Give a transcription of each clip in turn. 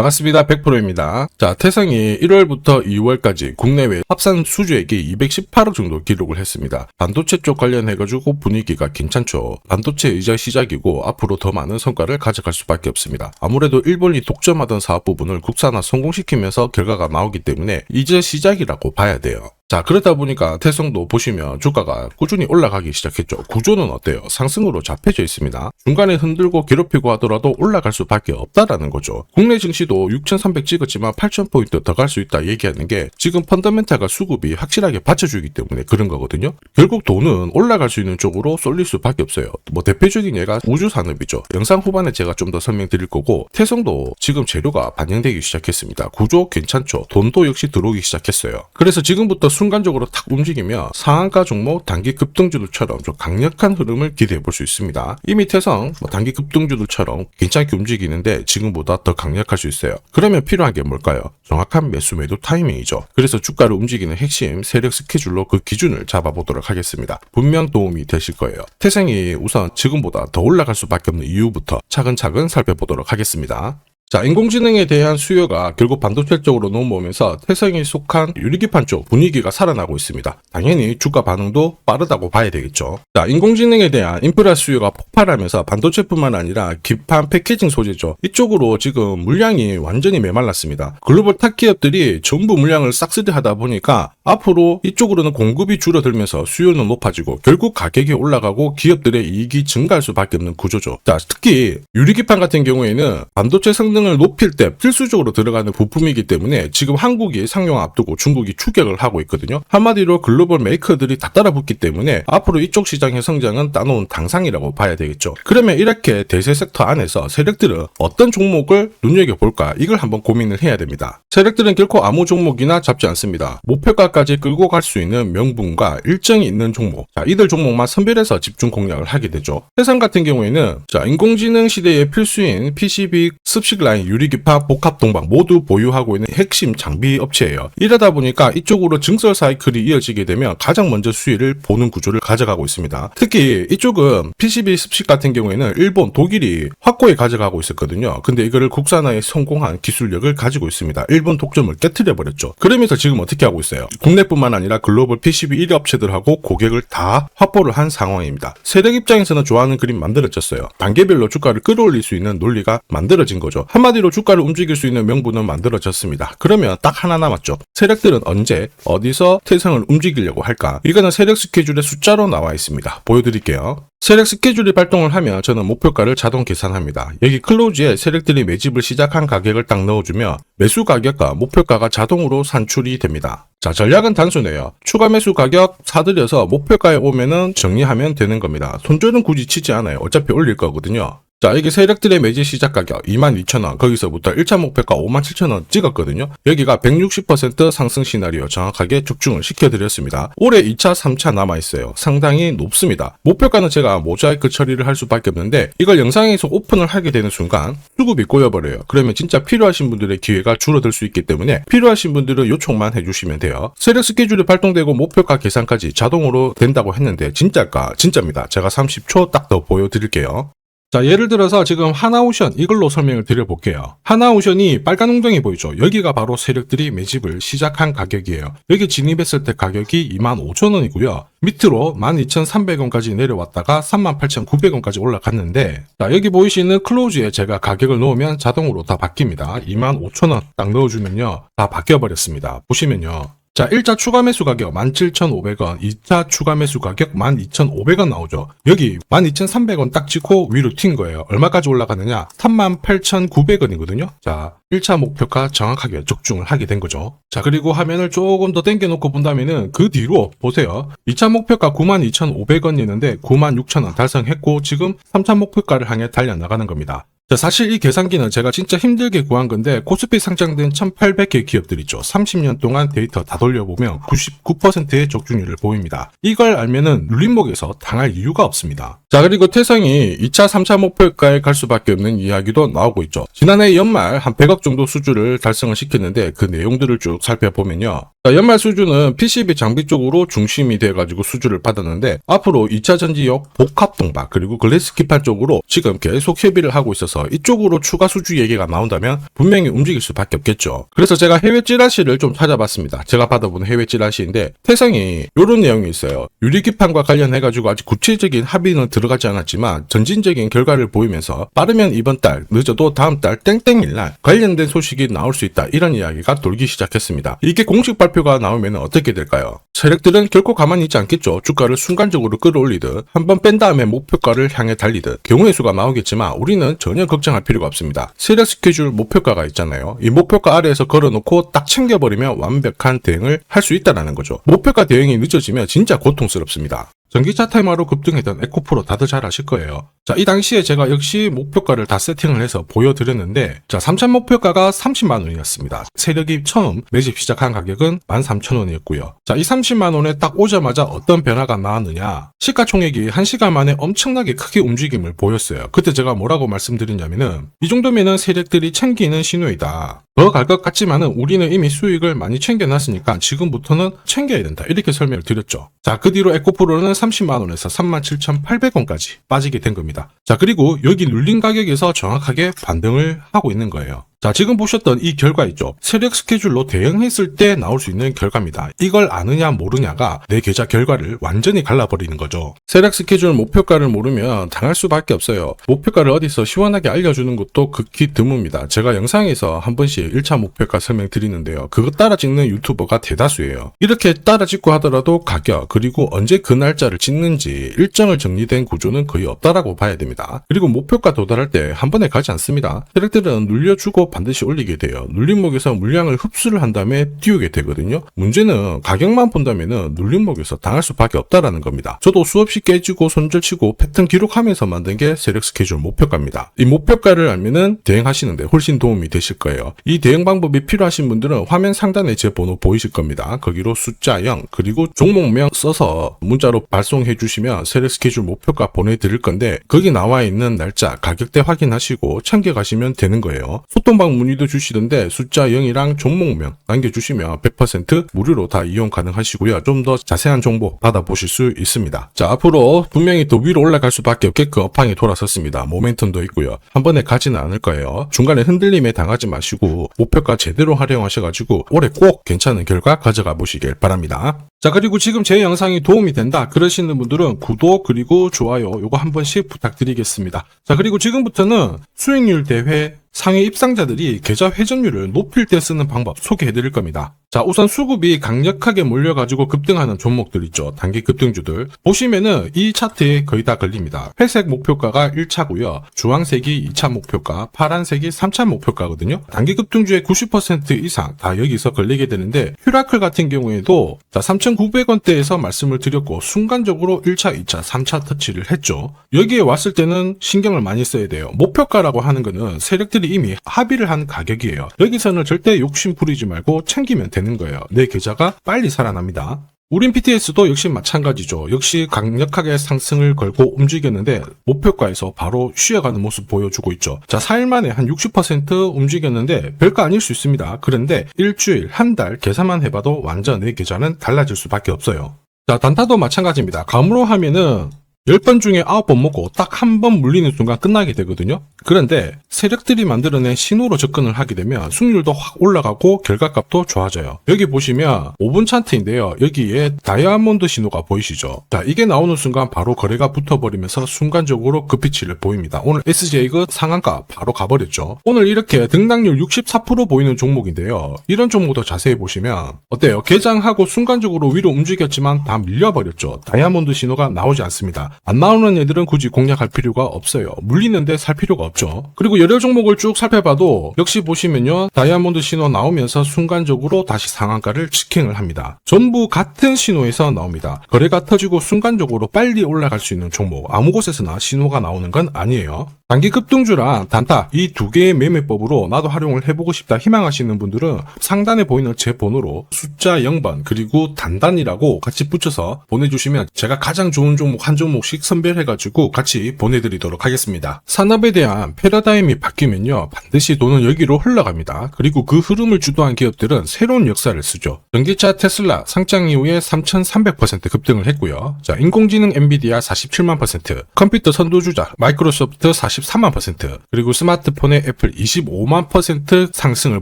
반갑습니다. 100%입니다. 자, 태성이 1월부터 2월까지 국내외 합산 수주액이 218억 정도 기록을 했습니다. 반도체 쪽 관련해가지고 분위기가 괜찮죠. 반도체 이제 시작이고 앞으로 더 많은 성과를 가져갈 수밖에 없습니다. 아무래도 일본이 독점하던 사업 부분을 국산화 성공시키면서 결과가 나오기 때문에 이제 시작이라고 봐야 돼요. 자, 그러다 보니까 태성도 보시면 주가가 꾸준히 올라가기 시작했죠. 구조는 어때요? 상승으로 잡혀져 있습니다. 중간에 흔들고 괴롭히고 하더라도 올라갈 수밖에 없다라는 거죠. 국내 증시도 6,300 찍었지만 8,000포인트 더 갈 수 있다 얘기하는 게 지금 펀더멘탈과 수급이 확실하게 받쳐주기 때문에 그런 거거든요. 결국 돈은 올라갈 수 있는 쪽으로 쏠릴 수밖에 없어요. 뭐 대표적인 예가 우주산업이죠. 영상 후반에 제가 좀 더 설명드릴 거고, 태성도 지금 재료가 반영되기 시작했습니다. 구조 괜찮죠. 돈도 역시 들어오기 시작했어요. 그래서 지금부터 순간적으로 탁 움직이며 상한가 종목 단기 급등주들처럼 좀 강력한 흐름을 기대해 볼 수 있습니다. 이미 태성 단기 급등주들처럼 괜찮게 움직이는데 지금보다 더 강력할 수 있어요. 그러면 필요한 게 뭘까요? 정확한 매수 매도 타이밍이죠. 그래서 주가를 움직이는 핵심 세력 스케줄로 그 기준을 잡아보도록 하겠습니다. 분명 도움이 되실 거예요. 태성이 우선 지금보다 더 올라갈 수밖에 없는 이유부터 차근차근 살펴보도록 하겠습니다. 자, 인공지능에 대한 수요가 결국 반도체 쪽으로 넘어오면서 태성이 속한 유리기판 쪽 분위기가 살아나고 있습니다. 당연히 주가 반응도 빠르다고 봐야 되겠죠. 자, 인공지능에 대한 인프라 수요가 폭발하면서 반도체뿐만 아니라 기판 패키징 소재죠. 이쪽으로 지금 물량이 완전히 메말랐습니다. 글로벌 탑 기업들이 전부 물량을 싹쓸이 하다 보니까 앞으로 이쪽으로는 공급이 줄어들면서 수요는 높아지고 결국 가격이 올라가고 기업들의 이익이 증가할 수밖에 없는 구조죠. 자, 특히 유리기판 같은 경우에는 반도체 성능을 높일 때 필수적으로 들어가는 부품이기 때문에 지금 한국이 상용 앞두고 중국이 추격을 하고 있거든요. 한마디로 글로벌 메이커들이 다 따라붙기 때문에 앞으로 이쪽 시장의 성장은 따놓은 당상이라고 봐야 되겠죠. 그러면 이렇게 대세 섹터 안에서 세력들은 어떤 종목을 눈여겨볼까, 이걸 한번 고민을 해야 됩니다. 세력들은 결코 아무 종목이나 잡지 않습니다. 목표가까지 끌고 갈 수 있는 명분과 일정이 있는 종목, 자, 이들 종목만 선별해서 집중 공략을 하게 되죠. 태성 같은 경우에는 자, 인공지능 시대의 필수인 PCB 습식 라인, 유리기판, 복합 동방 모두 보유하고 있는 핵심 장비 업체예요. 이러다 보니까 이쪽으로 증설 사이클이 이어지게 되면 가장 먼저 수혜를 보는 구조를 가져가고 있습니다. 특히 이쪽은 PCB 습식 같은 경우에는 일본, 독일이 확고히 가져가고 있었거든요. 근데 이거를 국산화에 성공한 기술력을 가지고 있습니다. 일본 독점을 깨트려 버렸죠. 그러면서 지금 어떻게 하고 있어요? 국내뿐만 아니라 글로벌 PCB 1위 업체들하고 고객을 다 확보를 한 상황입니다. 세력 입장에서는 좋아하는 그림 만들어졌어요. 단계별로 주가를 끌어올릴 수 있는 논리가 만들어진 거죠. 한마디로 주가를 움직일 수 있는 명분은 만들어졌습니다. 그러면 딱 하나 남았죠. 세력들은 언제 어디서 태성을 움직이려고 할까? 이거는 세력 스케줄의 숫자로 나와 있습니다. 보여드릴게요. 세력 스케줄이 발동을 하면 저는 목표가를 자동 계산합니다. 여기 클로즈에 세력들이 매집을 시작한 가격을 딱 넣어주면 매수 가격과 목표가가 자동으로 산출이 됩니다. 자, 전략은 단순해요. 추가 매수 가격 사들여서 목표가에 오면은 정리하면 되는 겁니다. 손절은 굳이 치지 않아요. 어차피 올릴 거거든요. 자, 이게 세력들의 매집 시작 가격 22,000원, 거기서부터 1차 목표가 57,000원 찍었거든요. 여기가 160% 상승 시나리오 정확하게 적중을 시켜드렸습니다. 올해 2차, 3차 남아있어요. 상당히 높습니다. 목표가는 제가 모자이크 처리를 할 수밖에 없는데 이걸 영상에서 오픈을 하게 되는 순간 수급이 꼬여버려요. 그러면 진짜 필요하신 분들의 기회가 줄어들 수 있기 때문에 필요하신 분들은 요청만 해주시면 돼요. 세력 스케줄이 발동되고 목표가 계산까지 자동으로 된다고 했는데 진짜일까? 진짜입니다. 제가 30초 딱 더 보여드릴게요. 자, 예를 들어서 지금 하나오션 이걸로 설명을 드려볼게요. 하나오션이 빨간 웅덩이 보이죠? 여기가 바로 세력들이 매집을 시작한 가격이에요. 여기 진입했을 때 가격이 25,000원이고요. 밑으로 12,300원까지 내려왔다가 38,900원까지 올라갔는데, 자, 여기 보이시는 클로즈에 제가 가격을 넣으면 자동으로 다 바뀝니다. 25,000원 딱 넣어주면요, 다 바뀌어버렸습니다. 보시면요. 자, 1차 추가 매수 가격 17,500원, 2차 추가 매수 가격 12,500원 나오죠. 여기 12,300원 딱 찍고 위로 튄 거예요. 얼마까지 올라가느냐? 38,900원이거든요. 자, 1차 목표가 정확하게 적중을 하게 된 거죠. 자, 그리고 화면을 조금 더 당겨놓고 본다면은 그 뒤로 보세요. 2차 목표가 92,500원이었는데 96,000원 달성했고 지금 3차 목표가를 향해 달려나가는 겁니다. 자, 사실 이 계산기는 제가 진짜 힘들게 구한 건데 코스피 상장된 1800개 기업들 있죠. 30년 동안 데이터 다 돌려보면 99%의 적중률을 보입니다. 이걸 알면은 눌림목에서 당할 이유가 없습니다. 자, 그리고 태성이 2차, 3차 목표가에 갈 수밖에 없는 이야기도 나오고 있죠. 지난해 연말 한 100억 정도 수주를 달성을 시켰는데 그 내용들을 쭉 살펴보면요. 자, 연말 수주는 PCB 장비 쪽으로 중심이 돼가지고 수주를 받았는데 앞으로 2차 전지역 복합 동박 그리고 글래스 기판 쪽으로 지금 계속 협의를 하고 있어서 있어서 이쪽으로 추가 수주 얘기가 나온다면 분명히 움직일 수밖에 없겠죠. 그래서 제가 해외 찌라시를 좀 찾아봤습니다. 제가 받아본 해외 찌라시인데 태성이 이런 내용이 있어요. 유리기판과 관련해가지고 아직 구체적인 합의는 들어가지 않았지만 전진적인 결과를 보이면서 빠르면 이번 달, 늦어도 다음 달 땡땡일날 관련된 소식이 나올 수 있다, 이런 이야기가 돌기 시작했습니다. 이게 공식 발표가 나오면 어떻게 될까요? 세력들은 결코 가만히 있지 않겠죠. 주가를 순간적으로 끌어올리듯 한번 뺀 다음에 목표가를 향해 달리듯 경우의 수가 나오겠지만 우리는 전혀 걱정할 필요가 없습니다. 세력 스케줄 목표가가 있잖아요. 이 목표가 아래에서 걸어놓고 딱 챙겨버리면 완벽한 대응을 할 수 있다는 거죠. 목표가 대응이 늦어지면 진짜 고통스럽습니다. 전기차 테마로 급등했던 에코프로 다들 잘 아실 거예요. 자, 이 당시에 제가 역시 목표가를 다 세팅을 해서 보여드렸는데, 자, 3차 목표가가 30만원이었습니다. 세력이 처음 매집 시작한 가격은 13,000원이었고요. 자, 이 30만원에 딱 오자마자 어떤 변화가 나왔느냐. 시가총액이 1시간 만에 엄청나게 크게 움직임을 보였어요. 그때 제가 뭐라고 말씀드렸냐면은, 이 정도면은 세력들이 챙기는 신호이다. 더 갈 것 같지만은 우리는 이미 수익을 많이 챙겨놨으니까 지금부터는 챙겨야 된다, 이렇게 설명을 드렸죠. 자, 그 뒤로 에코프로는 30만원에서 37,800원까지 빠지게 된 겁니다. 자, 그리고 여기 눌린 가격에서 정확하게 반등을 하고 있는 거예요. 자, 지금 보셨던 이 결과 있죠. 세력 스케줄로 대응했을 때 나올 수 있는 결과입니다. 이걸 아느냐 모르냐가 내 계좌 결과를 완전히 갈라버리는 거죠. 세력 스케줄 목표가를 모르면 당할 수밖에 없어요. 목표가를 어디서 시원하게 알려주는 것도 극히 드뭅니다. 제가 영상에서 한 번씩 1차 목표가 설명드리는데요. 그거 따라 찍는 유튜버가 대다수예요. 이렇게 따라 찍고 하더라도 가격, 그리고 언제 그 날짜를 찍는지 일정을 정리된 구조는 거의 없다라고 봐야 됩니다. 그리고 목표가 도달할 때 한 번에 가지 않습니다. 세력들은 눌려주고 반드시 올리게 돼요. 눌림목에서 물량을 흡수를 한 다음에 띄우게 되거든요. 문제는 가격만 본다면은 눌림목에서 당할 수밖에 없다라는 겁니다. 저도 수없이 깨지고 손절치고 패턴 기록하면서 만든 게 세력 스케줄 목표가입니다. 이 목표가를 알면은 대응하시는데 훨씬 도움이 되실 거예요. 이 대응 방법이 필요하신 분들은 화면 상단에 제 번호 보이실 겁니다. 거기로 숫자 0 그리고 종목명 써서 문자로 발송해 주시면 세력 스케줄 목표가 보내드릴 건데, 거기 나와 있는 날짜, 가격대 확인하시고 챙겨가시면 되는 거예요. 소통방 문의도 주시던데 숫자 0이랑 종목명 남겨주시면 100% 무료로 다 이용 가능하시고요. 좀 더 자세한 정보 받아보실 수 있습니다. 자, 앞으로 분명히 더 위로 올라갈 수밖에 없게끔 업황이 돌아섰습니다. 모멘텀도 있고요. 한 번에 가지는 않을 거예요. 중간에 흔들림에 당하지 마시고 목표가 제대로 활용하셔가지고 올해 꼭 괜찮은 결과 가져가 보시길 바랍니다. 자, 그리고 지금 제 영상이 도움이 된다 그러시는 분들은 구독 그리고 좋아요 요거 한 번씩 부탁드리겠습니다. 자, 그리고 지금부터는 수익률 대회 상위 입상자들이 계좌 회전율을 높일 때 쓰는 방법 소개해드릴 겁니다. 자, 우선 수급이 강력하게 몰려가지고 급등하는 종목들 있죠. 단기 급등주들. 보시면은 이 차트에 거의 다 걸립니다. 회색 목표가가 1차고요. 주황색이 2차 목표가, 파란색이 3차 목표가거든요. 단기 급등주의 90% 이상 다 여기서 걸리게 되는데, 휴라클 같은 경우에도 자 3,900원대에서 말씀을 드렸고 순간적으로 1차, 2차, 3차 터치를 했죠. 여기에 왔을 때는 신경을 많이 써야 돼요. 목표가라고 하는 거는 세력들이 이미 합의를 한 가격이에요. 여기서는 절대 욕심 부리지 말고 챙기면 되는 거예요. 내 계좌가 빨리 살아납니다. 우린 PTS도 역시 마찬가지죠. 역시 강력하게 상승을 걸고 움직였는데 목표가에서 바로 쉬어가는 모습 보여주고 있죠. 자, 4일 만에 한 60% 움직였는데 별거 아닐 수 있습니다. 그런데 일주일, 한 달 계산만 해봐도 완전 내 계좌는 달라질 수밖에 없어요. 자, 단타도 마찬가지입니다. 감으로 하면은 10번 중에 9번 먹고 딱 한 번 물리는 순간 끝나게 되거든요. 그런데 세력들이 만들어낸 신호로 접근을 하게 되면 승률도 확 올라가고 결과값도 좋아져요. 여기 보시면 5분 차트인데요. 여기에 다이아몬드 신호가 보이시죠? 자, 이게 나오는 순간 바로 거래가 붙어버리면서 순간적으로 급피치를 보입니다. 오늘 SJ가 상한가 바로 가버렸죠. 오늘 이렇게 등락률 64% 보이는 종목인데요. 이런 종목도 자세히 보시면 어때요? 개장하고 순간적으로 위로 움직였지만 다 밀려버렸죠. 다이아몬드 신호가 나오지 않습니다. 안 나오는 애들은 굳이 공략할 필요가 없어요. 물리는데 살 필요가 없죠. 그리고 여러 종목을 쭉 살펴봐도 역시 보시면요. 다이아몬드 신호 나오면서 순간적으로 다시 상한가를 직행을 합니다. 전부 같은 신호에서 나옵니다. 거래가 터지고 순간적으로 빨리 올라갈 수 있는 종목. 아무 곳에서나 신호가 나오는 건 아니에요. 단기 급등주랑 단타 이 두 개의 매매법으로 나도 활용을 해보고 싶다 희망하시는 분들은 상단에 보이는 제 번호로 숫자 0번 그리고 단단이라고 같이 붙여서 보내주시면 제가 가장 좋은 종목 한 종목씩 선별해가지고 같이 보내드리도록 하겠습니다. 산업에 대한 패러다임이 바뀌면요 반드시 돈은 여기로 흘러갑니다. 그리고 그 흐름을 주도한 기업들은 새로운 역사를 쓰죠. 전기차 테슬라 상장 이후에 3,300% 급등을 했고요. 자, 인공지능 엔비디아 47만 %, 컴퓨터 선두주자 마이크로소프트 44% 33만 %, 그리고 스마트폰의 애플 25만 % 상승을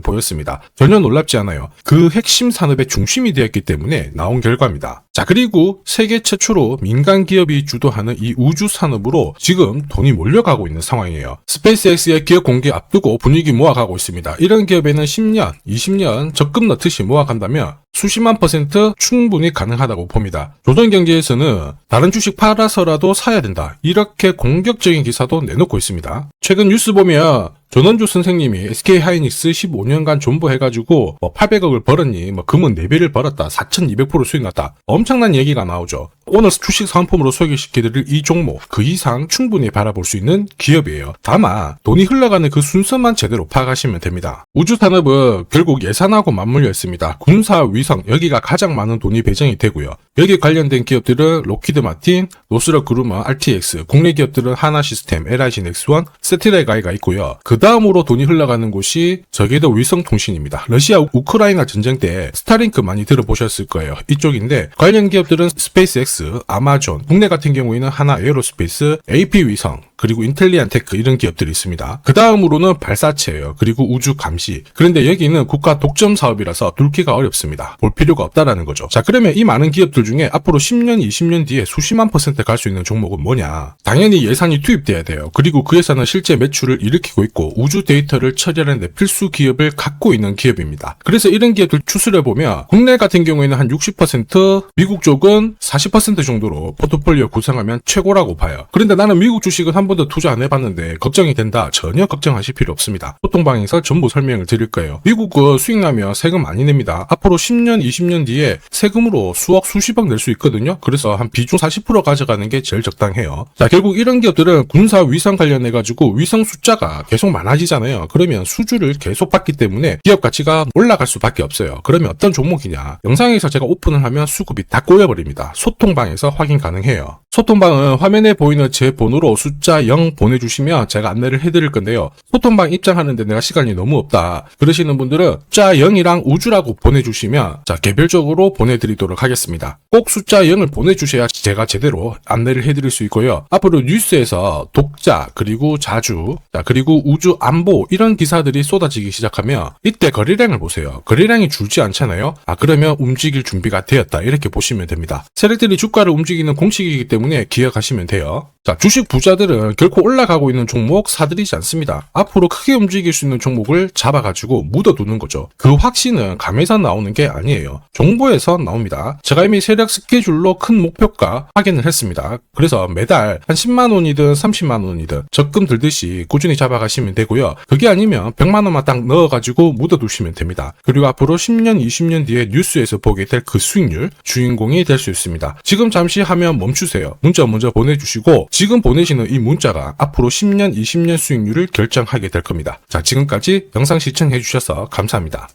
보였습니다. 전혀 놀랍지 않아요. 그 핵심 산업의 중심이 되었기 때문에 나온 결과입니다. 자, 그리고 세계 최초로 민간 기업이 주도하는 이 우주 산업으로 지금 돈이 몰려가고 있는 상황이에요. 스페이스X의 기업 공개 앞두고 분위기 모아가고 있습니다. 이런 기업에는 10년, 20년 적금 넣듯이 모아간다면 수십만 % 충분히 가능하다고 봅니다. 조선경제에서는 다른 주식 팔아서라도 사야 된다, 이렇게 공격적인 기사도 내놓고 있습니다. 최근 뉴스 보면 전원주 선생님이 SK하이닉스 15년간 존버해가지고 800억을 벌었니, 금은 4배를 벌었다, 4200% 수익 났다, 엄청난 얘기가 나오죠. 오늘 주식 상품으로 소개시켜드릴 이 종목, 그 이상 충분히 바라볼 수 있는 기업이에요. 다만 돈이 흘러가는 그 순서만 제대로 파악하시면 됩니다. 우주산업은 결국 예산하고 맞물려 있습니다. 군사, 위성, 여기가 가장 많은 돈이 배정이 되고요. 여기에 관련된 기업들은 로키드 마틴, 노스럽 그루먼, RTX, 국내 기업들은 하나시스템, LIG 넥스원, 세트라이가이가 있고요. 그 다음으로 돈이 흘러가는 곳이 저궤도 위성통신입니다. 러시아 우크라이나 전쟁 때 스타링크 많이 들어보셨을 거예요. 이쪽인데 관련 기업들은 스페이스X, 아마존, 국내 같은 경우에는 하나 에어로스페이스, AP 위성, 그리고 인텔리안테크, 이런 기업들이 있습니다. 그 다음으로는 발사체예요. 그리고 우주 감시. 그런데 여기는 국가 독점 사업이라서 뚫기가 어렵습니다. 볼 필요가 없다라는 거죠. 자, 그러면 이 많은 기업들 중에 앞으로 10년, 20년 뒤에 수십만 % 갈 수 있는 종목은 뭐냐? 당연히 예산이 투입돼야 돼요. 그리고 그 예산은 실제 매출을 일으키고 있고 우주 데이터를 처리하는 데 필수 기업을 갖고 있는 기업입니다. 그래서 이런 기업들 추스려보면 국내 같은 경우에는 한 60%, 미국 쪽은 40% 정도로 포트폴리오 구성하면 최고라고 봐요. 그런데 나는 미국 주식은 한 번도 투자 안 해봤는데 걱정이 된다. 전혀 걱정하실 필요 없습니다. 소통방에서 전부 설명을 드릴 거예요. 미국은 수익 나면 세금 많이 냅니다. 앞으로 10년, 20년 뒤에 세금으로 수억, 수십억 낼 수 있거든요. 그래서 한 비중 40% 가져가는 게 제일 적당해요. 자, 결국 이런 기업들은 군사 위성 관련해가지고 위성 숫자가 계속 많아지잖아요. 그러면 수주를 계속 받기 때문에 기업 가치가 올라갈 수밖에 없어요. 그러면 어떤 종목이냐? 영상에서 제가 오픈을 하면 수급이 다 꼬여버립니다. 소통방에서 확인 가능해요. 소통방은 화면에 보이는 제 번호로 숫자 0 보내주시면 제가 안내를 해드릴 건데요. 소통방 입장하는데 내가 시간이 너무 없다 그러시는 분들은 숫자 0이랑 우주라고 보내주시면 자, 개별적으로 보내드리도록 하겠습니다. 꼭 숫자 0을 보내주셔야 제가 제대로 안내를 해드릴 수 있고요. 앞으로 뉴스에서 독자, 그리고 자주, 자, 그리고 우주 안보, 이런 기사들이 쏟아지기 시작하면 이때 거래량을 보세요. 거래량이 줄지 않잖아요. 그러면 움직일 준비가 되었다, 이렇게 보시면 됩니다. 세력들이 주가를 움직이는 공식이기 때문에 기억하시면 돼요. 자, 주식 부자들은 결코 올라가고 있는 종목 사들이지 않습니다. 앞으로 크게 움직일 수 있는 종목을 잡아가지고 묻어두는 거죠. 그 확신은 감에서 나오는 게 아니에요. 정보에서 나옵니다. 제가 이미 세력 스케줄로 큰 목표가 확인을 했습니다. 그래서 매달 한 10만 원이든 30만 원이든 적금 들듯이 꾸준히 잡아가시면 되고요. 그게 아니면 100만 원만 딱 넣어가지고 묻어두시면 됩니다. 그리고 앞으로 10년, 20년 뒤에 뉴스에서 보게 될 그 수익률 주인공이 될 수 있습니다. 지금 잠시 화면 멈추세요. 문자 먼저 보내주시고 지금 보내시는 이 문자가 앞으로 10년, 20년 수익률을 결정하게 될 겁니다. 자, 지금까지 영상 시청해 주셔서 감사합니다.